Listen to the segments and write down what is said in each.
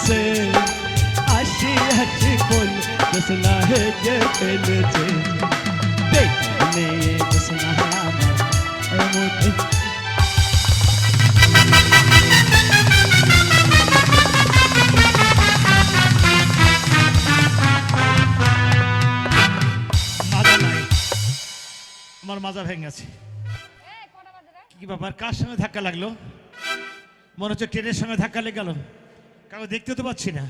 से आशी हसी बोल दुसना है जे पहले से देखने ये दुसना मुझे আমার মাজা ভেঙে গেছে। কি ব্যাপার, কার সঙ্গে ধাক্কা লাগলো? মনে হচ্ছে ট্রেনের সঙ্গে ধাক্কা লেগে গেল। কাউকে দেখতে তো পাচ্ছি না।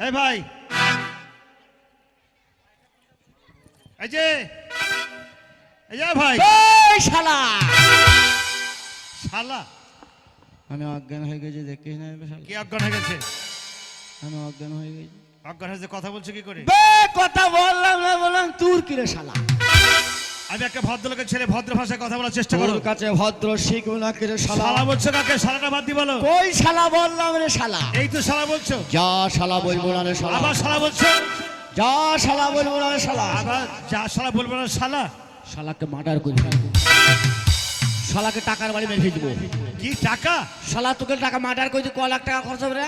এই ভাই, এই যে ভাই, শালা শালা আমি অজ্ঞান হয়ে গেছি, দেখিস না? কি অজ্ঞান হয়ে গেছে? আমি অজ্ঞান হয়ে গেছি। অজ্ঞান হয়েছে কথা বলছো কি করে? কথা বললাম না, বললাম তুর কিরে শালা। আমি একটা ভদ্রলোকের ছেলে, ভদ্র ভাষায় কথা বলার চেষ্টা করো। তোর কাছে ভদ্র শিখবো না কিরে শালা? শালা বলছো কাকে? শালাটা বাদ দি বলো। কই শালা বললাম রে শালা? এই তো শালা বলছো। যা শালা বলবো না রে শালা। আবার শালা বলছো। যা শালা বলবো না রে শালা। আবার যা শালা বলবো না শালা। শালাকে মার্ডার করে ফেলবো। শালাকে টাকার বাড়ি মেরে দেবো। কি টাকা? শালা তোকে টাকা মার্ডার করে ক লাখ টাকা খরচ হবে রে?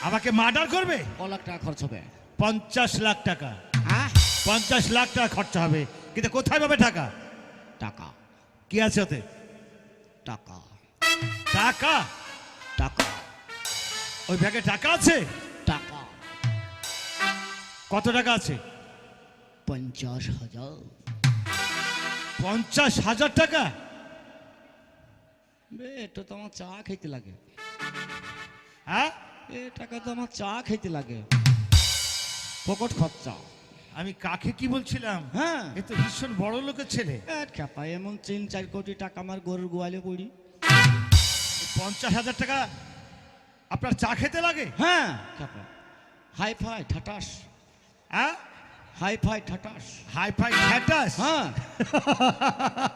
আমাকে মার্ডার করবে? ক লাখ টাকা খরচ হবে? 50 লাখ টাকা। হ্যাঁ 50 লাখ টাকা খরচা হবে, কিন্তু কোথায় পাবে টাকা? টাকা কি আছে ওতে? টাকা টাকা? টাকা ওই ব্যাগে টাকা আছে? টাকা কত টাকা আছে? 50,000। 50,000 টাকা? বে এটা তো আমার চা খেতে লাগে। হ্যাঁ, এ টাকা তো আমার চা খেতে লাগে, পকেট খরচা। আমি কাকে কি বলছিলাম? হ্যাঁ এ তো ভীষণ বড় লোকের ছেলে। খেপা এমন 3-4 কোটি টাকা আমার গরুর গোয়ালে পড়ি। 50,000 টাকা আপনার চা খেতে লাগে? হ্যাঁ খেপা হাই ফাই ঠাটাস। হ্যাঁ হাই ফাই ঠাটাস। হাই ফাই ঠ্যাটাস? হ্যাঁ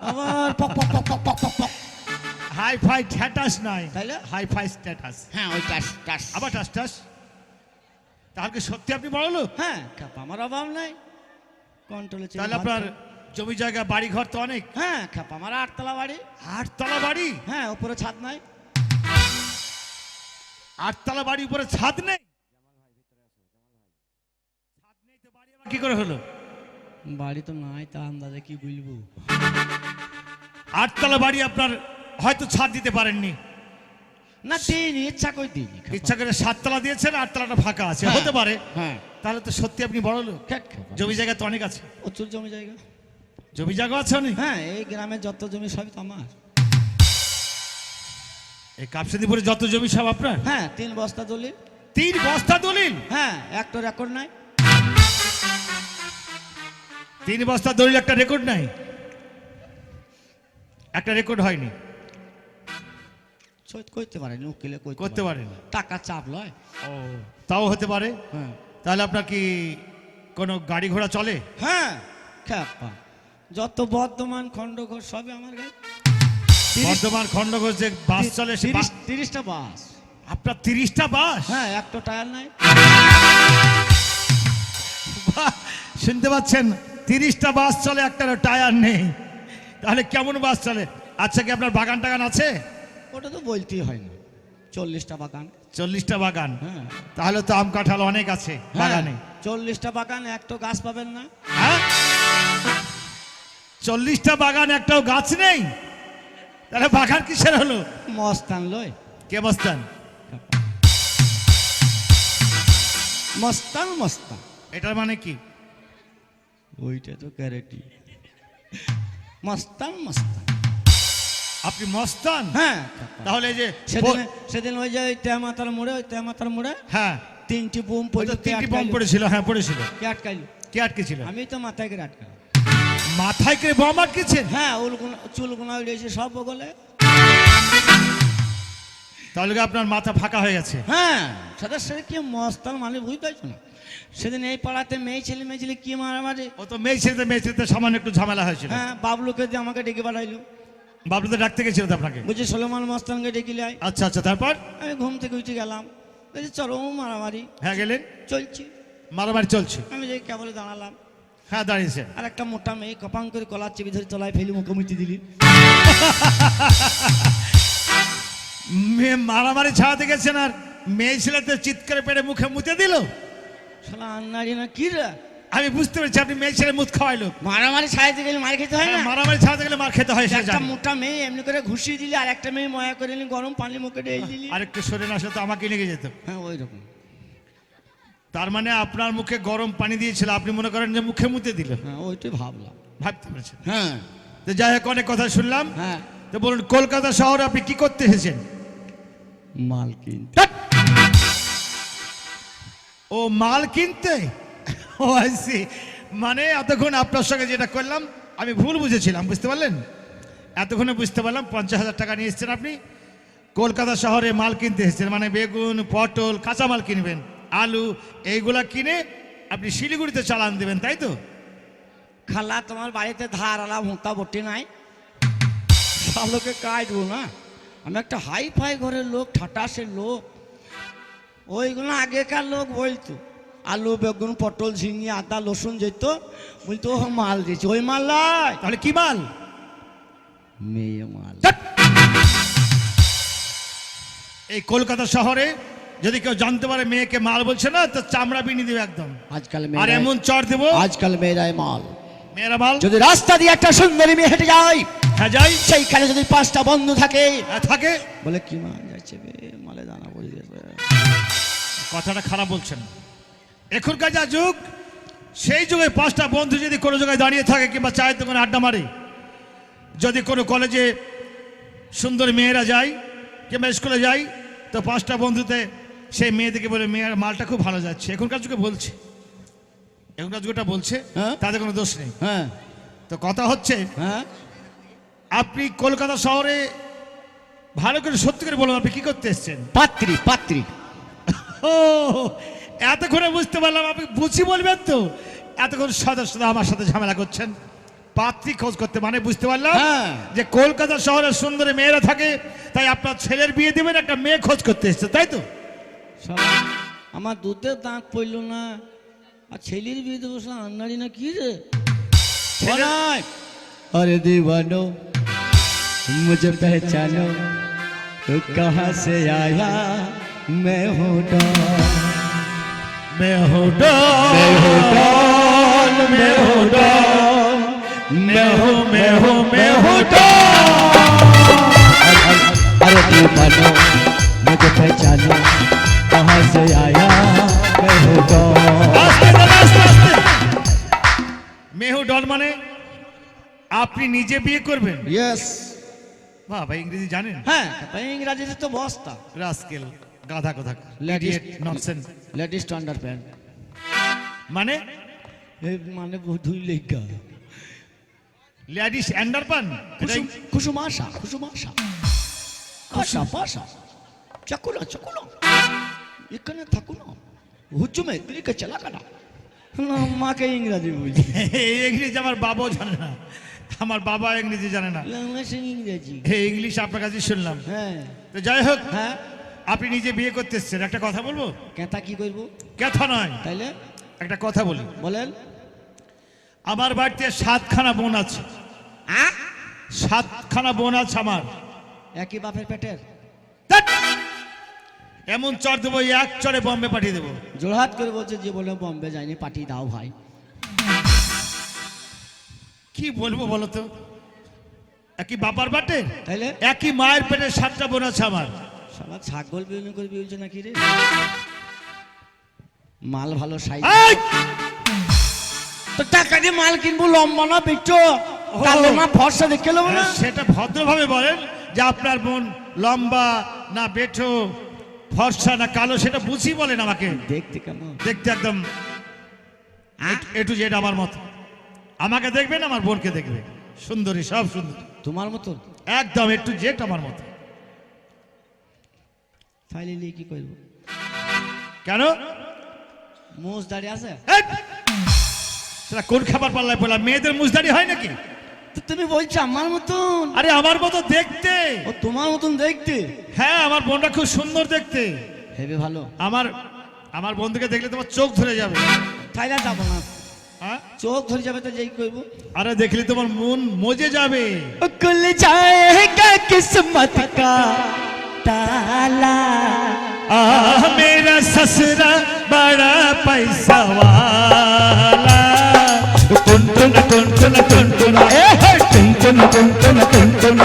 আমার পক পক পক পক পক পক পক। হাই ফাই ঠ্যাটাস নয়, তাইলে? Hi-fi status. হ্যাঁ ওই টাস টাস। আবার টাস টাস? তাহলে কি সত্যি আপনি বড় লোক? হ্যাঁ খেপা আমার অভাব নাই, কন্ট্রোলে চলে। তাহলে আপনার জমি জায়গা বাড়ি ঘর তো অনেক? হ্যাঁ খেপা আমার 8 তলা বাড়ি। 8 তলা বাড়ি? হ্যাঁ উপরে ছাদ নাই। 8 তলা বাড়ি, উপরে ছাদ নেই? ছাদ নেই তো বাড়ি আবার কি করে হলো? বাড়ি তো নাই, তা আন্দাজে কি বলবো। 8 তলা বাড়ি আপনার, হয়তো ছাদ দিতে পারেননি। না দিইনি, ইচ্ছা করে দিইনি। ইচ্ছা করে 7 তলা দিয়েছেন, 8 তলাটা ফাঁকা আছে, হ্যাঁ, হতে পারে। হ্যাঁ তাহলে তো সত্যি আপনি বড় লোক। জমি জায়গা তো অনেক আছে। প্রচুর জমি জায়গা। জমি জায়গা আছে অনেক? হ্যাঁ এই গ্রামে যত জমি সবই তো আমার। এই কাপসিদিপুরে যত জমি সব আপনার? হ্যাঁ 3 বস্তা দলিল। 3 বস্তা দলিল? হ্যাঁ একটা রেকর্ড নাই। 3 বস্তা দলিল, একটা রেকর্ড নাই? একটা রেকর্ড হয়নি? সইত করতে পারেনি, উকিলে করতে পারেন? টাকা চাপ লয়। ও তাও হতে পারে। হ্যাঁ তাহলে আপনার কি কোনো গাড়ি ঘোড়া চলে? হ্যাঁ খেপা যত বর্ধমান খণ্ডঘোষ সবই আমার গাড়ি। বর্ধমান খণ্ডঘোষ যে বাস চলে, 30টা বাস। আপনার 30টা বাস? হ্যাঁ একটা টায়ার নাই। শুনতে পাচ্ছেন? 30টা বাস চলে, একটা টায়ার নেই। তাহলে কেমন বাস চলে? আচ্ছা, কি আপনার বাগান টাগান আছে? ওটা তো বলতেই হয় না, 40টা বাগান। 40টা বাগান? হ্যাঁ তাহলে তো আম কাঁঠাল অনেক আছে বাগানে। 40টা বাগান, একটা গাছ পাবেন না। হ্যাঁ 40টা বাগান, একটাও গাছ নেই? তাহলে বাগান কিসের হলো? মস্তান লয়। কে মস্তান? মস্তান মস্তান এটার মানে কি? ওইটা তো ক্যারেটি। মস্তান মস্তান। আপনি মস্তান? হ্যাঁ তাহলে এই যে সেদিন ওই যে তেমাতার মোড়ে হ্যাঁ 3টি বোম 3টি বোম পড়েছিল। হ্যাঁ পড়েছিল। কে আটকাইল? কে আটকেছিল? আমি তো মাথায় করে আটকাল। মাথায় করে বোম আটকেছেন? হ্যাঁ চুলগুনা উড়েছে সব বগলে। তাহলে কি আপনার মাথা ফাঁকা হয়ে গেছে? হ্যাঁ সেটা কি মস্তান মানে বুঝতে পারছো না? সেদিন এই পাড়াতে মেয়ে ছেলে কি মারামারি। ও তো মেয়ে ছেলেতে সামান্য একটু ঝামেলা হয়েছিল। হ্যাঁ বাবলুকে দিয়ে আমাকে ডেকে পাঠাইলো। বাবলু তো ডাকতে গেছিল তো আপনাকে? বুঝছি সোলেমান মস্তানকে ডেকে লাই। আচ্ছা আচ্ছা, তারপর? আমি ঘুম থেকে উঠে গেলাম, বলছি চলো মারামারি। হ্যাঁ গেলেন, চলছি, মারামারি চলছে। আমি যে কেবলে দাঁড়ালাম, হ্যাঁ দাঁড়িয়েছেন। আর একটা মোটা মেয়ে কপাং করে কলার চেপে ধরে তলায় ফেলি মুখোমুখি দিলি। মেয়ে মারামারি ছাড়াতে গেছেন আর মেয়ে ছেলেতে চিৎকারে পেটে মুখে মুতে দিল। শালা আন্নারি না কি রে? আমি বুঝতে পেরেছি আপনি মেয়ে ছেলে মুখ খাওয়াইলো। মারামারি ছাড়াইতে গেলে মার খেতে হয় না? মারামারি ছাড়াতে গেলে মার খেতে হয়, সেটা একটা জানি। মোটা মেয়ে এমনি করে ঘুষিয়ে দিলি, আর একটা মেয়ে ময়া করে নিলি, গরম পানি মুখে ঢেলে দিলি। আরেকটু সরে না আসলে তো আমাকে লেগে যেত। হ্যাঁ ওই রকম। তার মানে আপনার মুখে গরম পানি দিয়েছিল, আপনি মনে করেন যে মুখে মুতে দিল। হ্যাঁ ওইটাই ভাবলাম। ভাবতে পেরেছেন? হ্যাঁ তো যাই হোক, অনেক কথা শুনলাম। হ্যাঁ। তো বলুন, কলকাতা শহরে আপনি কি করতে এসেছেন? মাল কিনতে। ধ্যাৎ! ও মাল কিনতে? ও আইসি। মানে এতক্ষণ আপনার সঙ্গে যেটা করলাম আমি ভুল বুঝেছিলাম, বুঝতে পারলেন? এতক্ষণে বুঝতে পারলাম 50,000 টাকা নিয়ে এসেছেন আপনি, কলকাতা শহরে মাল কিনতে এসেছেন। মানে বেগুন, পটল, কাঁচামাল কিনবেন, আলু, এইগুলা কিনে আপনি শিলিগুড়িতে চালান দেবেন, তাই তো? খালা তোমার বাড়িতে ধার আলা মোটা বটি নাই, সব লোকে কাটবো না। আমি একটা হাই ফাই ঘরের লোক, ঠাটাসের লোক। ওইগুলো আগেকার লোক বলতো, আলু বেগুন পটল ঝিঙে আদা রসুন যেত, বলতো ও মাল দিয়েছে। ওই মাল নয়, তাহলে কি মাল? মেয়ে মাল। ধ্যাৎ! এই কলকাতা শহরে যদি কেউ জানতে পারে মেয়েকে মাল বলছে না, তো চামড়া বিনি দেবে একদম। আজকাল আর এমন চড় দেবো, আজকাল মেয়েরাই মাল। মেয়েরা মাল। যদি রাস্তা দিয়ে একটা সুন্দরী মেয়ে হেঁটে যায়, হ্যাঁ যাই, সেইখানে যদি 5টা বন্ধু থাকে, হ্যাঁ থাকে। বলে কি মাল যাচ্ছে বে, মালে দানা বলে দিয়েছে। কথাটা খারাপ বলছেন। এখনকার যা যুগ, সেই যুগে 5টা বন্ধু যদি কোনো জায়গায় দাঁড়িয়ে থাকে কিংবা চায়ের দোকানে আড্ডা মারে, যদি কোনো কলেজে সুন্দর মেয়েরা যায় কিংবা স্কুলে যায়, তো 5টা বন্ধুতে সেই মেয়েদেরকে বলে মেয়ের মালটা খুব ভালো যাচ্ছে। এখনকার যুগে বলছে, এখনকার যুগটা বলছে, হ্যাঁ। তাতে কোনো দোষ নেই। হ্যাঁ তো কথা হচ্ছে, হ্যাঁ। আপনি কলকাতা শহরে ভালো করে সত্যি করে বলুন, আপনি কি করতে এসছেন? পাত্রী পাত্রী। ও, এতক্ষণে বুঝতে পারলাম আপনি বুঝি বলবেন তো। এতক্ষণ সদা সদা আমার সাথে ঝামেলা করছেন। পাত্রী খোঁজ করতে মানে বুঝতে পারলাম হ্যাঁ। যে কলকাতা শহরে সুন্দরী মেয়েরা থাকে, তাই আপনার ছেলের বিয়ে দিবেন, একটা মেয়ে খোঁজ করতে এসছে, তাই তো? শালা, আমার দুধের দাঁত পড়ল না, আর ছেলের বিয়ে দেবো। শালা আন্নারি না কি রে? ছেলে- अरे दीवानो मुझे पहचानो, तो कहाँ से आया मैं हूँ डॉन। मैं हूँ डॉन, मैं हूँ डॉन, मैं हूँ डॉन, मैं हूँ डॉन। अरे दीवानो मुझे पहचानो, कहाँ से आया मैं हूँ डॉन। আস্তে আস্তে আস্তে আস্তে। মেহু ডন মানে আপনি নিজে বিয়ে করবেন? यस। বাবা ইংরেজি জানেন? হ্যাঁ, ইংরাজিতে তো বস্তা। রাস্কেল, গাধা কথা, Ladies- idiot, nonsense. Ladies to underpant মানে মানে ধুই লেগা। লেডিস আন্ডারপান। কুসুমাশা কুসুমাশা পাশা পাশা চাকুলা চাকুলা এখানে থাকো না, হুজুমে দিকে চালা কানা। মাকে ইংরাজি বলছি, ইংরেজি আমার বাবাও জানে না, আমার বাবা ইংরেজি জানে না। ইংরেজি। এই ইংলিশ আপনার কাছে শুনলাম। হ্যাঁ তো যাই হোক, হ্যাঁ। আপনি নিজে বিয়ে করতে এসেছেন, একটা কথা বলবো? কেতা কি করবো কথা নয়, তাইলে? একটা কথা বলি। বলেন। আমার বাড়িতে 7খানা বোন আছে। 7খানা বোন আছে আমার। একই বাপের পেটের? ধ্যাৎ! এমন চড় দেবো, এক চড়ে বম্বে পাঠিয়ে দেবো। জোড়হাত করে বলছে যে বলে বম্বে যায়নি, পাঠিয়ে দাও ভাই। কি বলবো বলো তো, একই বাবার বাটে, তাইলে একই মায়ের পেটে 7টা বোন আছে আমার। সারা ছাগল বিউনি করে বিউলছে নাকি রে? মাল ভালো সাইজ। এই! তো টাকা দিয়ে মাল কিনবো, লম্বা না পিচ্ছো, কালো না ফর্সা দেখে নেবো না? সেটা ভদ্রভাবে বলেন যে আপনার বোন লম্বা না বেঠো, ফর্সা না কালো, সেটা বুঝি বলেন আমাকে। দেখতে কেমন? দেখতে একদম এ টু জেড আমার মতো। আমাকে দেখবেন, আমার বোনকে দেখবে, সুন্দরী, সব সুন্দর, তোমার মতো? একদম এ টু জেড আমার মতো। ফাইলে নিয়ে কি করবো? কেন? মোষ দাঁড়িয়ে আছে? এই! সেটা কোন খাবার পাল্লায় বললাম? মেয়েদের মুজদারি হয় নাকি? তো তুমি বলছো আমার মতন? আরে আমার মতো দেখতে। ও তোমার মতন দেখতে? হ্যাঁ, আমার বোনটা খুব সুন্দর দেখতে। হেবি ভালো। আমার আমার বন্ধুকে দেখলে তোমার চোখ ধরে যাবে। থাইল্যান্ড যাবো না, হ্যাঁ চোখ ধরে যাবে তো যেই করবো। আরে দেখলে তোমার মন মজে যাবে। खुल जाएगा किस्मत का ताला। मेरा ससुरा बड़ा पैसा वाला। टुन टुन टुन टुन टुन टुन टुन टुन टुन टुन टुन।